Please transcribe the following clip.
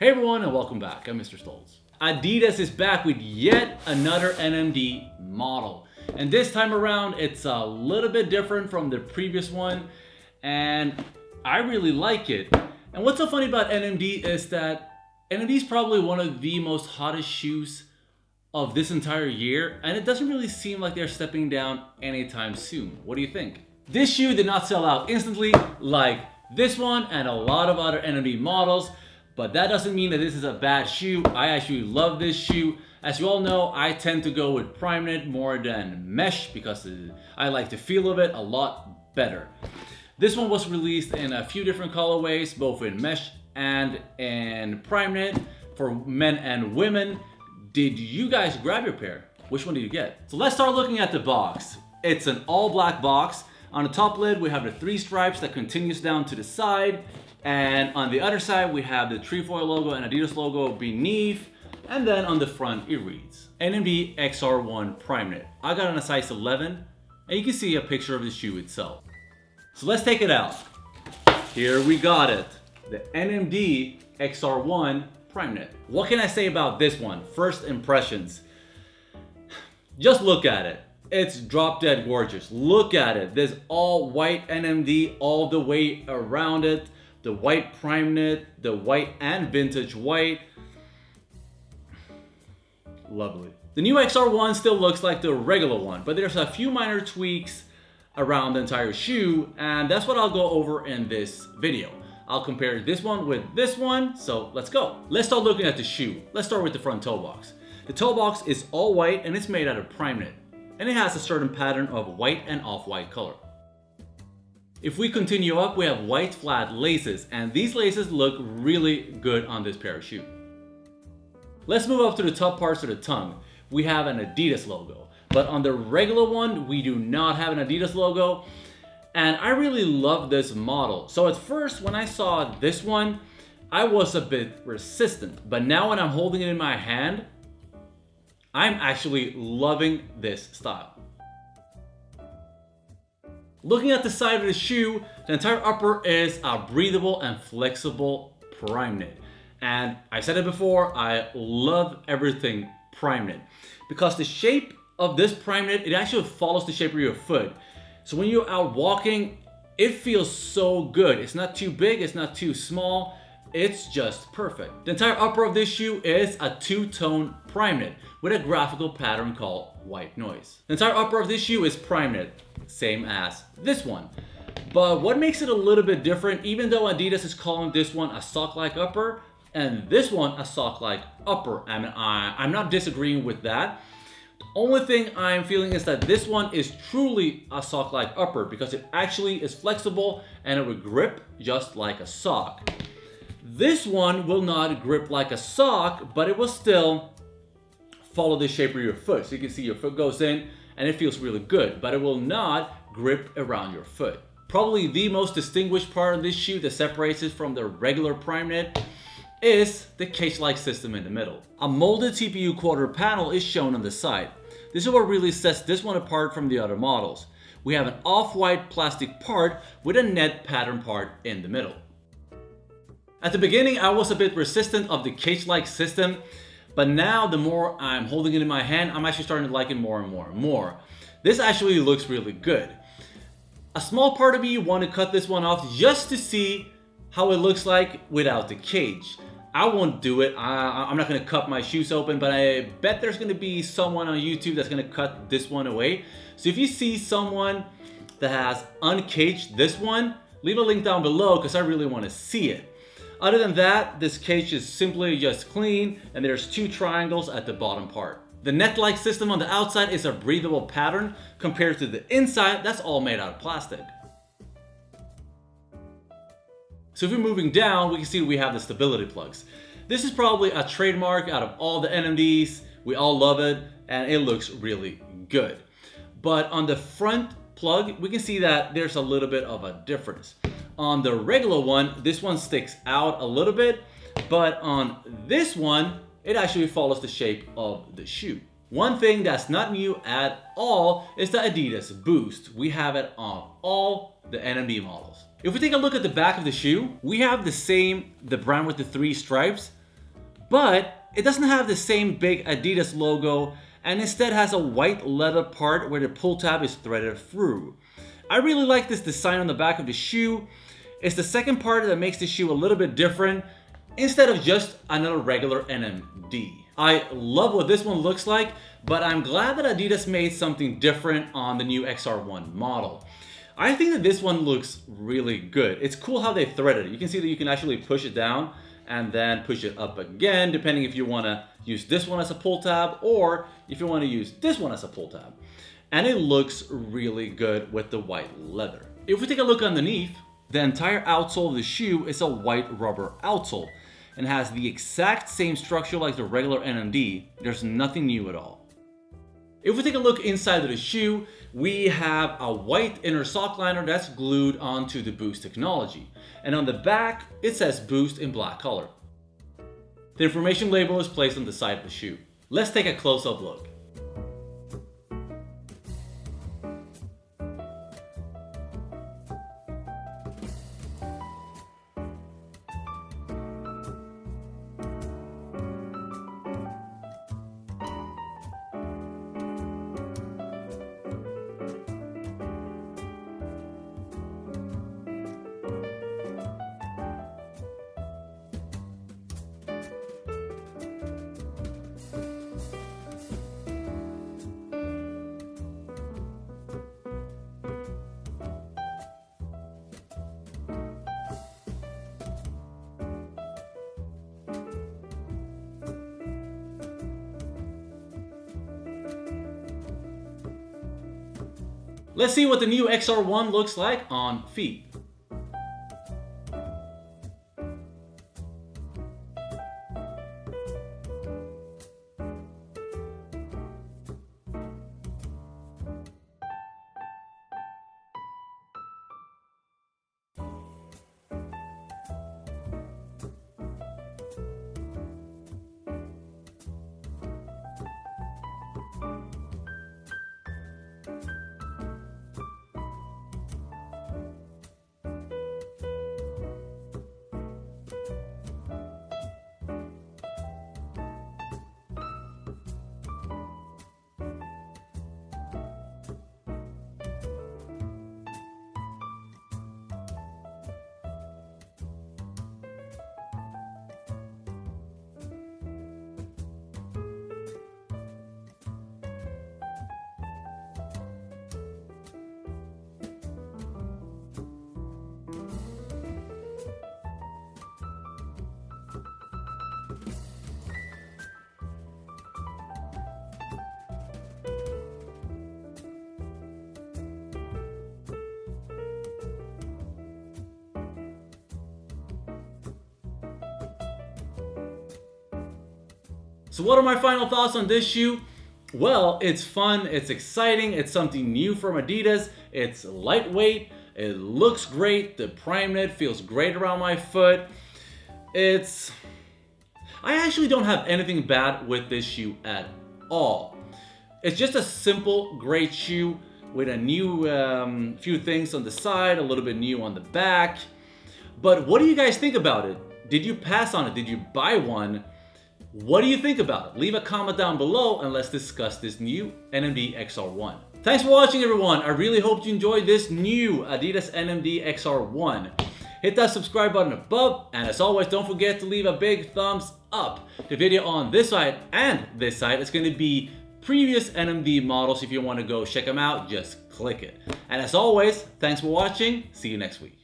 Hey everyone and welcome back, I'm Mr. Stoltz. Adidas is back with yet another NMD model. And this time around it's a little bit different from the previous one and I really like it. And what's so funny about NMD is that NMD is probably one of the most hottest shoes of this entire year and it doesn't really seem like they're stepping down anytime soon. What do you think? This shoe did not sell out instantly like this one and a lot of other NMD models. But that doesn't mean that this is a bad shoe. I actually love this shoe. As you all know, I tend to go with Primeknit more than mesh because I like the feel of it a lot better. This one was released in a few different colorways, both in mesh and in Primeknit for men and women. Did you guys grab your pair? Which one did you get? So let's start looking at the box. It's an all black box. On the top lid, we have the 3 stripes that continues down to the side. And on the other side, we have the trefoil logo and Adidas logo beneath. And then on the front, it reads NMD XR1 Primeknit. I got on a size 11, and you can see a picture of the shoe itself. So let's take it out. Here we got it, the NMD XR1 Primeknit. What can I say about this one? First impressions. Just look at it. It's drop dead gorgeous. Look at it. There's all white NMD all the way around it. The white Primeknit, the white and vintage white. Lovely. The new XR1 still looks like the regular one, but there's a few minor tweaks around the entire shoe, and that's what I'll go over in this video. I'll compare this one with this one, so let's go. Let's start looking at the shoe. Let's start with the front toe box. The toe box is all white and it's made out of Primeknit, and it has a certain pattern of white and off-white color. If we continue up, we have white flat laces, and these laces look really good on this pair of shoes. Let's move up to the top parts of the tongue. We have an Adidas logo, but on the regular one, we do not have an Adidas logo, and I really love this model. So at first, when I saw this one, I was a bit resistant, but now when I'm holding it in my hand, I'm actually loving this style. Looking at the side of the shoe, the entire upper is a breathable and flexible Primeknit. And I said it before, I love everything Primeknit. Because the shape of this Primeknit, it actually follows the shape of your foot. So when you're out walking, it feels so good. It's not too big, it's not too small. It's just perfect. The entire upper of this shoe is a 2-tone Primeknit with a graphical pattern called white noise. The entire upper of this shoe is Primeknit, same as this one. But what makes it a little bit different, even though Adidas is calling this one a sock-like upper and this one a sock-like upper, I'm not disagreeing with that. The only thing I'm feeling is that this one is truly a sock-like upper because it actually is flexible and it will grip just like a sock. This one will not grip like a sock, but it will still follow the shape of your foot. So you can see your foot goes in and it feels really good, but it will not grip around your foot. Probably the most distinguished part of this shoe that separates it from the regular Primeknit is the cage-like system in the middle. A molded TPU quarter panel is shown on the side. This is what really sets this one apart from the other models. We have an off-white plastic part with a net pattern part in the middle. At the beginning, I was a bit resistant of the cage-like system, but now the more I'm holding it in my hand, I'm actually starting to like it more and more and more. This actually looks really good. A small part of me wanted to cut this one off just to see how it looks like without the cage. I won't do it. I'm not going to cut my shoes open, but I bet there's going to be someone on YouTube that's going to cut this one away. So if you see someone that has uncaged this one, leave a link down below because I really want to see it. Other than that, this cage is simply just clean and there's 2 triangles at the bottom part. The net-like system on the outside is a breathable pattern compared to the inside that's all made out of plastic. So if we're moving down, we can see we have the stability plugs. This is probably a trademark out of all the NMDs. We all love it and it looks really good. But on the front plug, we can see that there's a little bit of a difference. On the regular one, this one sticks out a little bit, but on this one, it actually follows the shape of the shoe. One thing that's not new at all is the Adidas Boost. We have it on all the NMD models. If we take a look at the back of the shoe, we have the brand with the 3 stripes, but it doesn't have the same big Adidas logo and instead has a white leather part where the pull tab is threaded through. I really like this design on the back of the shoe. It's the second part that makes the shoe a little bit different instead of just another regular NMD. I love what this one looks like, but I'm glad that Adidas made something different on the new XR1 model. I think that this one looks really good. It's cool how they threaded it. You can see that you can actually push it down and then push it up again, depending if you want to use this one as a pull tab or if you want to use this one as a pull tab. And it looks really good with the white leather. If we take a look underneath, the entire outsole of the shoe is a white rubber outsole and has the exact same structure like the regular NMD. There's nothing new at all. If we take a look inside of the shoe, we have a white inner sock liner that's glued onto the Boost technology. And on the back, it says Boost in black color. The information label is placed on the side of the shoe. Let's take a close-up look. Let's see what the new XR1 looks like on feet. So what are my final thoughts on this shoe? Well, it's fun, it's exciting, it's something new from Adidas, it's lightweight, it looks great, the Primeknit feels great around my foot. I actually don't have anything bad with this shoe at all. It's just a simple, great shoe with a new few things on the side, a little bit new on the back. But what do you guys think about it? Did you pass on it? Did you buy one? What do you think about it? Leave a comment down below and let's discuss this new NMD XR1. Thanks for watching, everyone. I really hope you enjoyed this new Adidas NMD XR1. Hit that subscribe button above, and as always, don't forget to leave a big thumbs up. The video on this side and this side is going to be previous NMD models. If you want to go check them out, just click it. And as always, thanks for watching. See you next week.